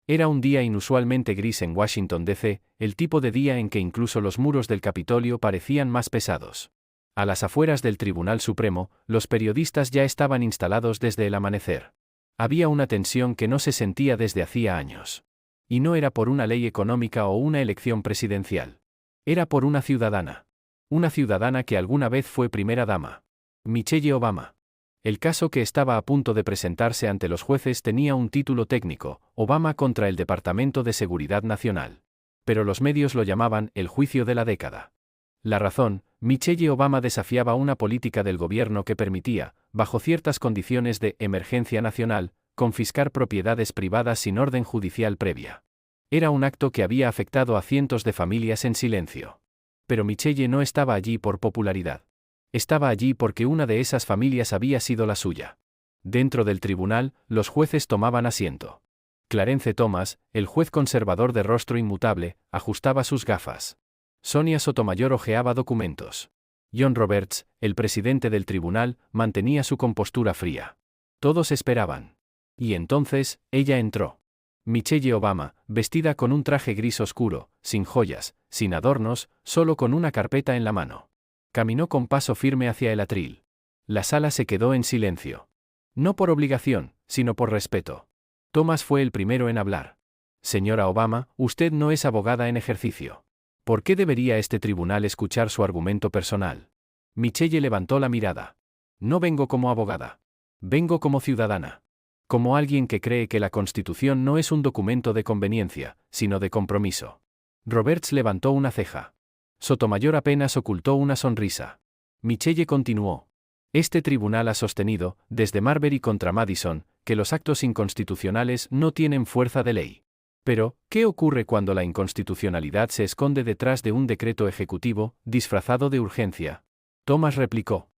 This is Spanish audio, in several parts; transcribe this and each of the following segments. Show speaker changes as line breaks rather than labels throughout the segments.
Era un día inusualmente gris en Washington, D.C., el tipo de día en que incluso los muros del Capitolio parecían más pesados. A las afueras del Tribunal Supremo, los periodistas ya estaban instalados desde el amanecer. Había una tensión que no se sentía desde hacía años. Y no era por una ley económica o una elección presidencial. Era por una ciudadana. Una ciudadana que alguna vez fue primera dama. Michelle Obama. El caso que estaba a punto de presentarse ante los jueces tenía un título técnico: Obama contra el Departamento de Seguridad Nacional. Pero los medios lo llamaban el juicio de la década. La razón: Michelle Obama desafiaba una política del gobierno que permitía, bajo ciertas condiciones de emergencia nacional, confiscar propiedades privadas sin orden judicial previa. Era un acto que había afectado a cientos de familias en silencio. Pero Michelle no estaba allí por popularidad. Estaba allí porque una de esas familias había sido la suya. Dentro del tribunal, los jueces tomaban asiento. Clarence Thomas, el juez conservador de rostro inmutable, ajustaba sus gafas. Sonia Sotomayor hojeaba documentos. John Roberts, el presidente del tribunal, mantenía su compostura fría. Todos esperaban. Y entonces, ella entró. Michelle Obama, vestida con un traje gris oscuro, sin joyas, sin adornos, solo con una carpeta en la mano. Caminó con paso firme hacia el atril. La sala se quedó en silencio. No por obligación, sino por respeto. Thomas fue el primero en hablar. Señora Obama, usted no es abogada en ejercicio. ¿Por qué debería este tribunal escuchar su argumento personal? Michelle levantó la mirada. No vengo como abogada. Vengo como ciudadana. Como alguien que cree que la Constitución no es un documento de conveniencia, sino de compromiso. Roberts levantó una ceja. Sotomayor apenas ocultó una sonrisa. Michelle continuó. Este tribunal ha sostenido, desde Marbury contra Madison, que los actos inconstitucionales no tienen fuerza de ley. Pero, ¿qué ocurre cuando la inconstitucionalidad se esconde detrás de un decreto ejecutivo, disfrazado de urgencia? Thomas replicó.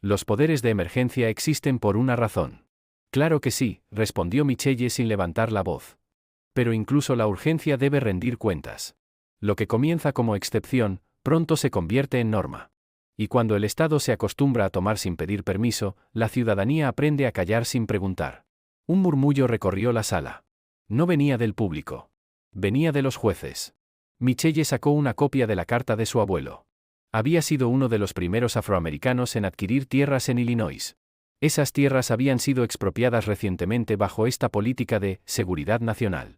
Los poderes de emergencia existen por una razón. Claro que sí, respondió Michelle sin levantar la voz. Pero incluso la urgencia debe rendir cuentas. Lo que comienza como excepción, pronto se convierte en norma. Y cuando el Estado se acostumbra a tomar sin pedir permiso, la ciudadanía aprende a callar sin preguntar. Un murmullo recorrió la sala. No venía del público. Venía de los jueces. Michelle sacó una copia de la carta de su abuelo. Había sido uno de los primeros afroamericanos en adquirir tierras en Illinois. Esas tierras habían sido expropiadas recientemente bajo esta política de seguridad nacional.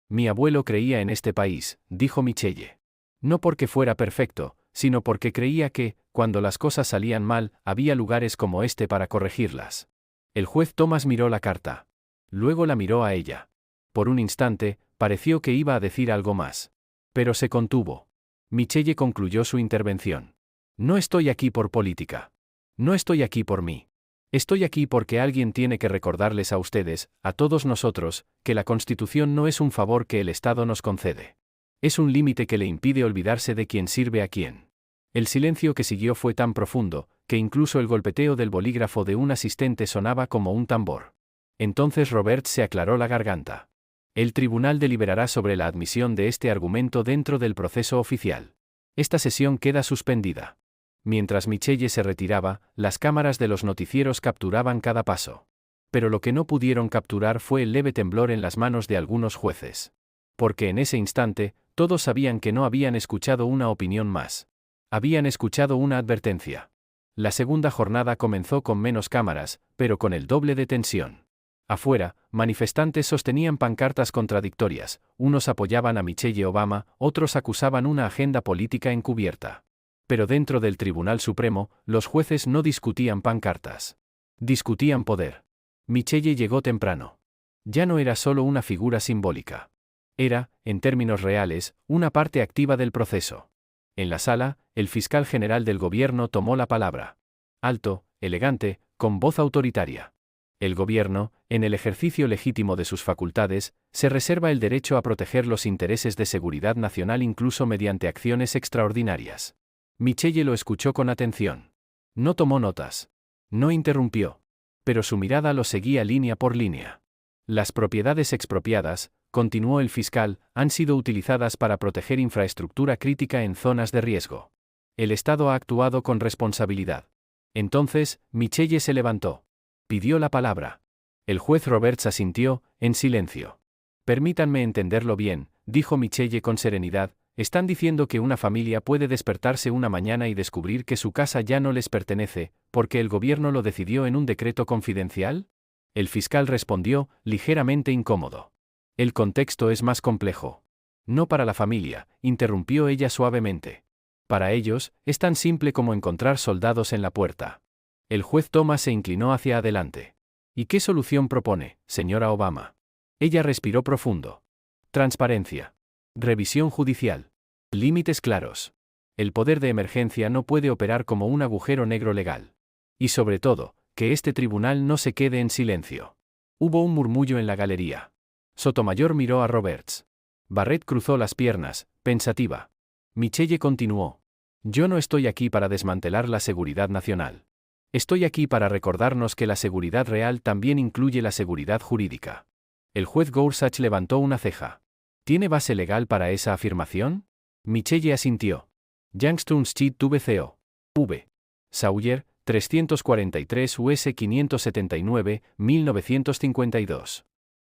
Mi abuelo creía en este país, dijo Michelle. No porque fuera perfecto, sino porque creía que, cuando las cosas salían mal, había lugares como este para corregirlas. El juez Thomas miró la carta. Luego la miró a ella. Por un instante, pareció que iba a decir algo más. Pero se contuvo. Michelle concluyó su intervención. No estoy aquí por política. No estoy aquí por mí. Estoy aquí porque alguien tiene que recordarles a ustedes, a todos nosotros, que la Constitución no es un favor que el Estado nos concede. Es un límite que le impide olvidarse de quién sirve a quién. El silencio que siguió fue tan profundo, que incluso el golpeteo del bolígrafo de un asistente sonaba como un tambor. Entonces Roberts se aclaró la garganta. El tribunal deliberará sobre la admisión de este argumento dentro del proceso oficial. Esta sesión queda suspendida. Mientras Michelle se retiraba, las cámaras de los noticieros capturaban cada paso. Pero lo que no pudieron capturar fue el leve temblor en las manos de algunos jueces. Porque en ese instante, todos sabían que no habían escuchado una opinión más. Habían escuchado una advertencia. La segunda jornada comenzó con menos cámaras, pero con el doble de tensión. Afuera, manifestantes sostenían pancartas contradictorias, unos apoyaban a Michelle Obama, otros acusaban una agenda política encubierta. Pero dentro del Tribunal Supremo, los jueces no discutían pancartas. Discutían poder. Michelle llegó temprano. Ya no era solo una figura simbólica. Era, en términos reales, una parte activa del proceso. En la sala, el fiscal general del gobierno tomó la palabra. Alto, elegante, con voz autoritaria. El gobierno, en el ejercicio legítimo de sus facultades, se reserva el derecho a proteger los intereses de seguridad nacional incluso mediante acciones extraordinarias. Michelle lo escuchó con atención. No tomó notas. No interrumpió. Pero su mirada lo seguía línea por línea. Las propiedades expropiadas, continuó el fiscal, han sido utilizadas para proteger infraestructura crítica en zonas de riesgo. El Estado ha actuado con responsabilidad. Entonces, Michelle se levantó. Pidió la palabra. El juez Roberts asintió, en silencio. Permítanme entenderlo bien, dijo Michelle con serenidad. Están diciendo que una familia puede despertarse una mañana y descubrir que su casa ya no les pertenece, porque el gobierno lo decidió en un decreto confidencial? El fiscal respondió, ligeramente incómodo. El contexto es más complejo. No para la familia, interrumpió ella suavemente. Para ellos, es tan simple como encontrar soldados en la puerta. El juez Thomas se inclinó hacia adelante. ¿Y qué solución propone, señora Obama? Ella respiró profundo. Transparencia. Revisión judicial. Límites claros. El poder de emergencia no puede operar como un agujero negro legal. Y sobre todo, que este tribunal no se quede en silencio. Hubo un murmullo en la galería. Sotomayor miró a Roberts. Barrett cruzó las piernas, pensativa. Michelle continuó. Yo no estoy aquí para desmantelar la seguridad nacional. Estoy aquí para recordarnos que la seguridad real también incluye la seguridad jurídica. El juez Gorsuch levantó una ceja. ¿Tiene base legal para esa afirmación? Michelle asintió. Youngstown Street VCO. V. Sawyer, 343 US 579, 1952.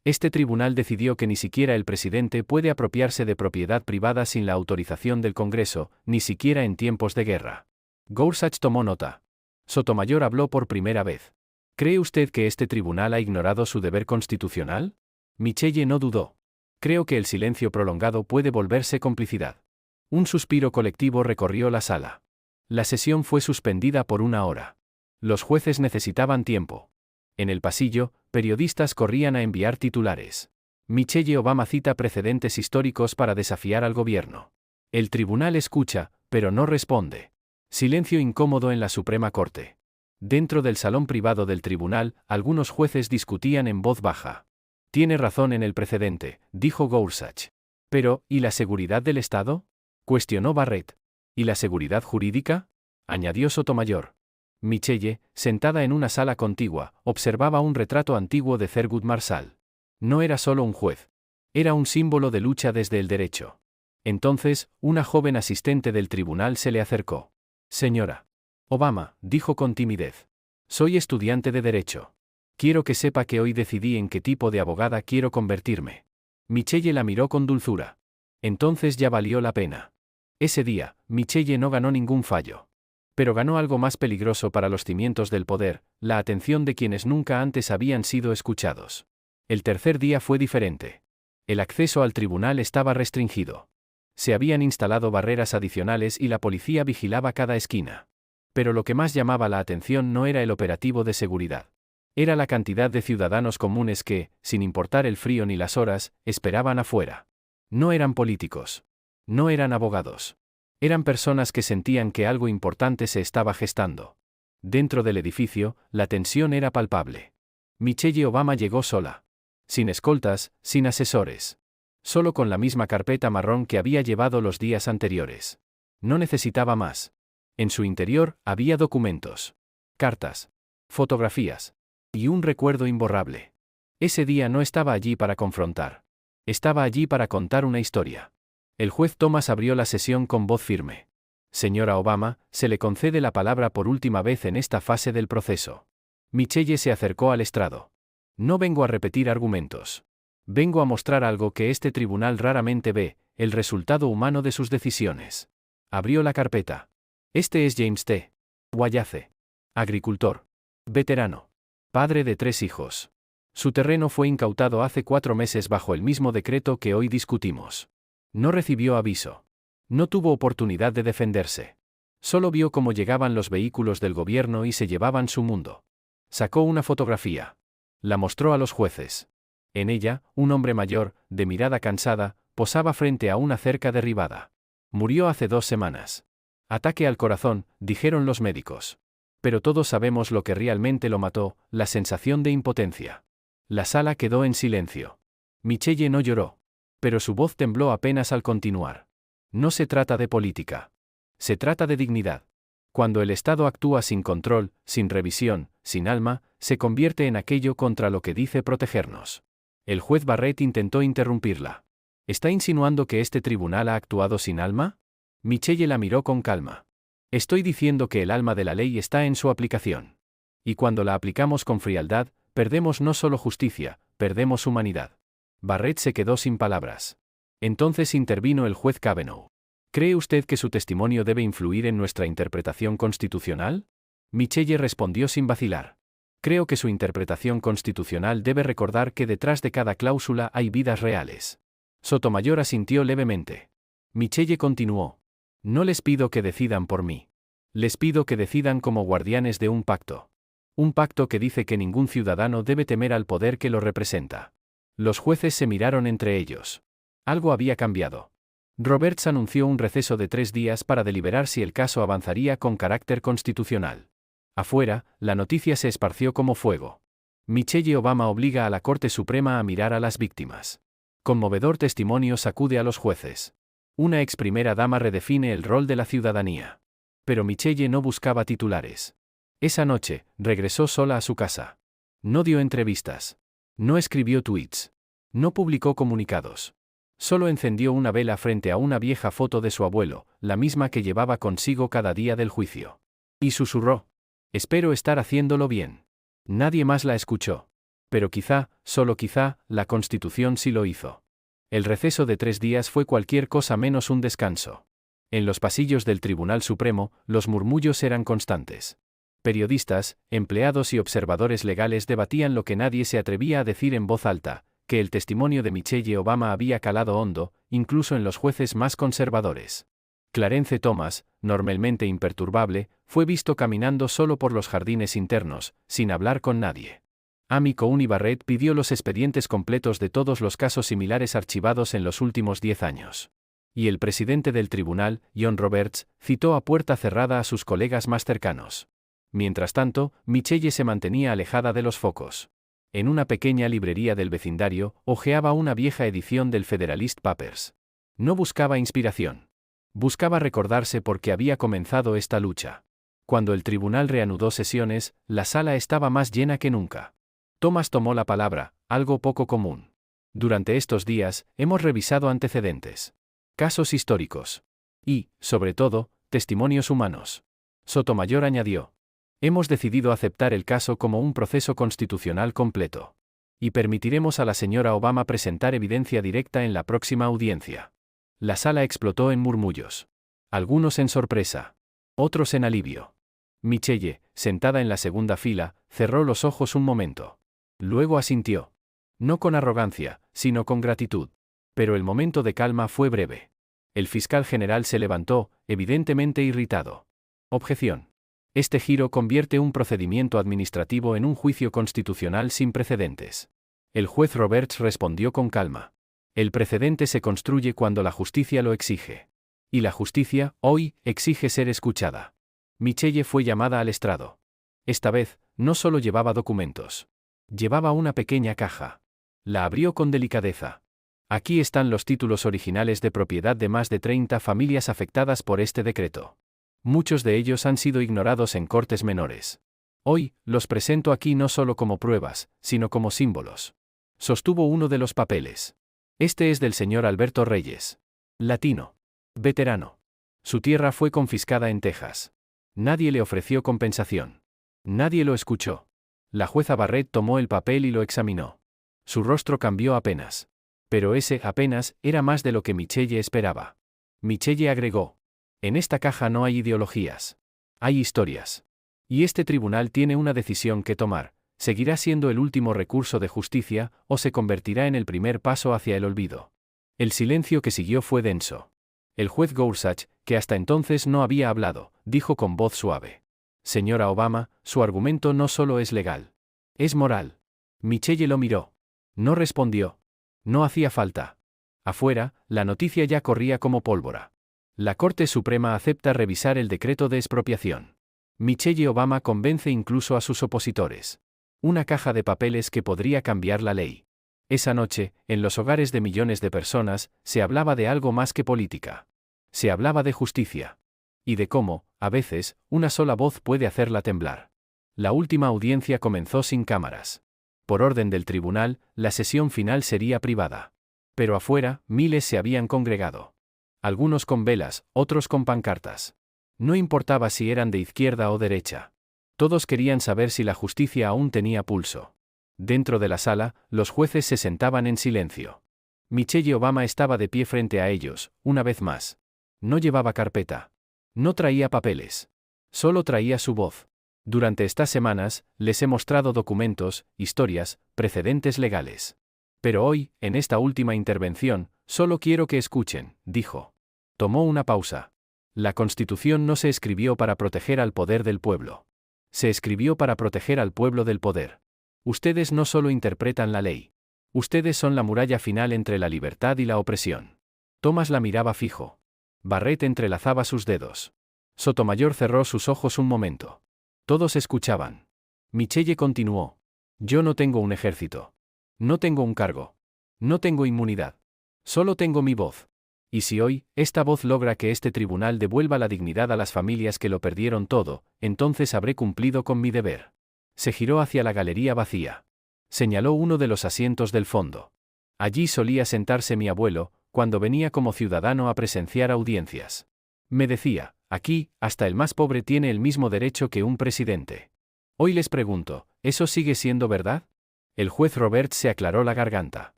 Este tribunal decidió que ni siquiera el presidente puede apropiarse de propiedad privada sin la autorización del Congreso, ni siquiera en tiempos de guerra. Gorsuch tomó nota. Sotomayor habló por primera vez. ¿Cree usted que este tribunal ha ignorado su deber constitucional? Michelle no dudó. Creo que el silencio prolongado puede volverse complicidad. Un suspiro colectivo recorrió la sala. La sesión fue suspendida por 1 hora. Los jueces necesitaban tiempo. En el pasillo, periodistas corrían a enviar titulares. Michelle Obama cita precedentes históricos para desafiar al gobierno. El tribunal escucha, pero no responde. Silencio incómodo en la Suprema Corte. Dentro del salón privado del tribunal, algunos jueces discutían en voz baja. Tiene razón en el precedente, dijo Gorsuch. Pero, ¿y la seguridad del Estado? Cuestionó Barrett. ¿Y la seguridad jurídica? Añadió Sotomayor. Michelle, sentada en una sala contigua, observaba un retrato antiguo de Thurgood Marshall. No era solo un juez. Era un símbolo de lucha desde el derecho. Entonces, una joven asistente del tribunal se le acercó. Señora Obama, dijo con timidez. Soy estudiante de derecho. Quiero que sepa que hoy decidí en qué tipo de abogada quiero convertirme. Michelle la miró con dulzura. Entonces ya valió la pena. Ese día, Michelle no ganó ningún fallo. Pero ganó algo más peligroso para los cimientos del poder, la atención de quienes nunca antes habían sido escuchados. El tercer día fue diferente. El acceso al tribunal estaba restringido. Se habían instalado barreras adicionales y la policía vigilaba cada esquina. Pero lo que más llamaba la atención no era el operativo de seguridad. Era la cantidad de ciudadanos comunes que, sin importar el frío ni las horas, esperaban afuera. No eran políticos. No eran abogados. Eran personas que sentían que algo importante se estaba gestando. Dentro del edificio, la tensión era palpable. Michelle Obama llegó sola. Sin escoltas, sin asesores. Solo con la misma carpeta marrón que había llevado los días anteriores. No necesitaba más. En su interior, había documentos. Cartas. Fotografías. Y un recuerdo imborrable. Ese día no estaba allí para confrontar. Estaba allí para contar una historia. El juez Thomas abrió la sesión con voz firme. Señora Obama, se le concede la palabra por última vez en esta fase del proceso. Michelle se acercó al estrado. No vengo a repetir argumentos. Vengo a mostrar algo que este tribunal raramente ve, el resultado humano de sus decisiones. Abrió la carpeta. Este es James T. Wallace. Agricultor. Veterano. Padre de 3 hijos. Su terreno fue incautado hace 4 meses bajo el mismo decreto que hoy discutimos. No recibió aviso. No tuvo oportunidad de defenderse. Solo vio cómo llegaban los vehículos del gobierno y se llevaban su mundo. Sacó una fotografía. La mostró a los jueces. En ella, un hombre mayor, de mirada cansada, posaba frente a una cerca derribada. Murió hace 2 semanas. Ataque al corazón, dijeron los médicos. Pero todos sabemos lo que realmente lo mató, la sensación de impotencia. La sala quedó en silencio. Michelle no lloró. Pero su voz tembló apenas al continuar. No se trata de política. Se trata de dignidad. Cuando el Estado actúa sin control, sin revisión, sin alma, se convierte en aquello contra lo que dice protegernos. El juez Barrett intentó interrumpirla. ¿Está insinuando que este tribunal ha actuado sin alma? Michelle la miró con calma. Estoy diciendo que el alma de la ley está en su aplicación. Y cuando la aplicamos con frialdad, perdemos no solo justicia, perdemos humanidad. Barrett se quedó sin palabras. Entonces intervino el juez Kavanaugh. ¿Cree usted que su testimonio debe influir en nuestra interpretación constitucional? Michelle respondió sin vacilar. Creo que su interpretación constitucional debe recordar que detrás de cada cláusula hay vidas reales. Sotomayor asintió levemente. Michelle continuó. No les pido que decidan por mí. Les pido que decidan como guardianes de un pacto. Un pacto que dice que ningún ciudadano debe temer al poder que lo representa. Los jueces se miraron entre ellos. Algo había cambiado. Roberts anunció un receso de 3 días para deliberar si el caso avanzaría con carácter constitucional. Afuera, la noticia se esparció como fuego. Michelle Obama obliga a la Corte Suprema a mirar a las víctimas. Conmovedor testimonio sacude a los jueces. Una ex primera dama redefine el rol de la ciudadanía. Pero Michelle no buscaba titulares. Esa noche, regresó sola a su casa. No dio entrevistas. No escribió tweets. No publicó comunicados. Solo encendió una vela frente a una vieja foto de su abuelo, la misma que llevaba consigo cada día del juicio. Y susurró. Espero estar haciéndolo bien. Nadie más la escuchó. Pero quizá, solo quizá, la Constitución sí lo hizo. El receso de 3 días fue cualquier cosa menos un descanso. En los pasillos del Tribunal Supremo, los murmullos eran constantes. Periodistas, empleados y observadores legales debatían lo que nadie se atrevía a decir en voz alta, que el testimonio de Michelle Obama había calado hondo, incluso en los jueces más conservadores. Clarence Thomas, normalmente imperturbable, fue visto caminando solo por los jardines internos, sin hablar con nadie. Amy Coney Barrett pidió los expedientes completos de todos los casos similares archivados en los últimos 10 años. Y el presidente del tribunal, John Roberts, citó a puerta cerrada a sus colegas más cercanos. Mientras tanto, Michelle se mantenía alejada de los focos. En una pequeña librería del vecindario, hojeaba una vieja edición del Federalist Papers. No buscaba inspiración. Buscaba recordarse por qué había comenzado esta lucha. Cuando el tribunal reanudó sesiones, la sala estaba más llena que nunca. Thomas tomó la palabra, algo poco común. Durante estos días, hemos revisado antecedentes. Casos históricos. Y, sobre todo, testimonios humanos. Sotomayor añadió. Hemos decidido aceptar el caso como un proceso constitucional completo. Y permitiremos a la señora Obama presentar evidencia directa en la próxima audiencia. La sala explotó en murmullos. Algunos en sorpresa. Otros en alivio. Michelle, sentada en la segunda fila, cerró los ojos un momento. Luego asintió. No con arrogancia, sino con gratitud. Pero el momento de calma fue breve. El fiscal general se levantó, evidentemente irritado. Objeción. Este giro convierte un procedimiento administrativo en un juicio constitucional sin precedentes. El juez Roberts respondió con calma. El precedente se construye cuando la justicia lo exige. Y la justicia, hoy, exige ser escuchada. Michelle fue llamada al estrado. Esta vez, no solo llevaba documentos. Llevaba una pequeña caja. La abrió con delicadeza. Aquí están los títulos originales de propiedad de más de 30 familias afectadas por este decreto. Muchos de ellos han sido ignorados en cortes menores. Hoy, los presento aquí no solo como pruebas, sino como símbolos. Sostuvo uno de los papeles. Este es del señor Alberto Reyes. Latino. Veterano. Su tierra fue confiscada en Texas. Nadie le ofreció compensación. Nadie lo escuchó. La jueza Barrett tomó el papel y lo examinó. Su rostro cambió apenas. Pero ese apenas era más de lo que Michelle esperaba. Michelle agregó. En esta caja no hay ideologías. Hay historias. Y este tribunal tiene una decisión que tomar. ¿Seguirá siendo el último recurso de justicia, o se convertirá en el primer paso hacia el olvido? El silencio que siguió fue denso. El juez Gorsuch, que hasta entonces no había hablado, dijo con voz suave. Señora Obama, su argumento no solo es legal. Es moral. Michelle lo miró. No respondió. No hacía falta. Afuera, la noticia ya corría como pólvora. La Corte Suprema acepta revisar el decreto de expropiación. Michelle Obama convence incluso a sus opositores. Una caja de papeles que podría cambiar la ley. Esa noche, en los hogares de millones de personas, se hablaba de algo más que política. Se hablaba de justicia. Y de cómo, a veces, una sola voz puede hacerla temblar. La última audiencia comenzó sin cámaras. Por orden del tribunal, la sesión final sería privada. Pero afuera, miles se habían congregado. Algunos con velas, otros con pancartas. No importaba si eran de izquierda o derecha. Todos querían saber si la justicia aún tenía pulso. Dentro de la sala, los jueces se sentaban en silencio. Michelle Obama estaba de pie frente a ellos, una vez más. No llevaba carpeta. No traía papeles. Solo traía su voz. Durante estas semanas, les he mostrado documentos, historias, precedentes legales. Pero hoy, en esta última intervención, solo quiero que escuchen, dijo. Tomó una pausa. La Constitución no se escribió para proteger al poder del pueblo. Se escribió para proteger al pueblo del poder. Ustedes no solo interpretan la ley. Ustedes son la muralla final entre la libertad y la opresión. Thomas la miraba fijo. Barrett entrelazaba sus dedos. Sotomayor cerró sus ojos un momento. Todos escuchaban. Michelle continuó. Yo no tengo un ejército. No tengo un cargo. No tengo inmunidad. Solo tengo mi voz. Y si hoy, esta voz logra que este tribunal devuelva la dignidad a las familias que lo perdieron todo, entonces habré cumplido con mi deber. Se giró hacia la galería vacía. Señaló uno de los asientos del fondo. Allí solía sentarse mi abuelo, cuando venía como ciudadano a presenciar audiencias. Me decía, aquí, hasta el más pobre tiene el mismo derecho que un presidente. Hoy les pregunto, ¿eso sigue siendo verdad? El juez Roberts se aclaró la garganta.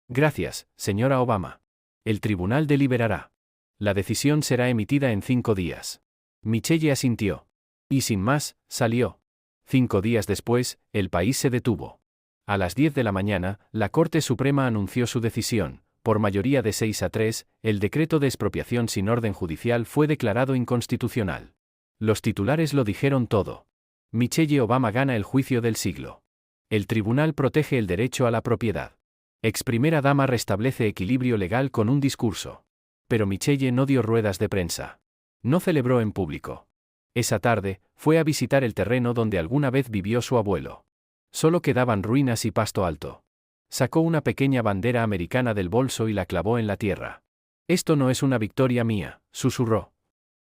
Gracias, señora Obama. El tribunal deliberará. La decisión será emitida en 5 días. Michelle asintió. Y sin más, salió. 5 días después, el país se detuvo. A las 10 de la mañana, la Corte Suprema anunció su decisión. Por mayoría de 6-3, el decreto de expropiación sin orden judicial fue declarado inconstitucional. Los titulares lo dijeron todo. Michelle Obama gana el juicio del siglo. El tribunal protege el derecho a la propiedad. Ex primera dama restablece equilibrio legal con un discurso. Pero Michelle no dio ruedas de prensa. No celebró en público. Esa tarde, fue a visitar el terreno donde alguna vez vivió su abuelo. Solo quedaban ruinas y pasto alto. Sacó una pequeña bandera americana del bolso y la clavó en la tierra. Esto no es una victoria mía, susurró.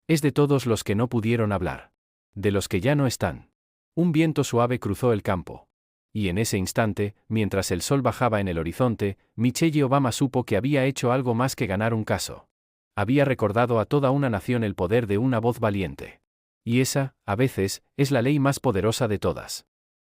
Es de todos los que no pudieron hablar. De los que ya no están. Un viento suave cruzó el campo. Y en ese instante, mientras el sol bajaba en el horizonte, Michelle Obama supo que había hecho algo más que ganar un caso. Había recordado a toda una nación el poder de una voz valiente. Y esa, a veces, es la ley más poderosa de todas.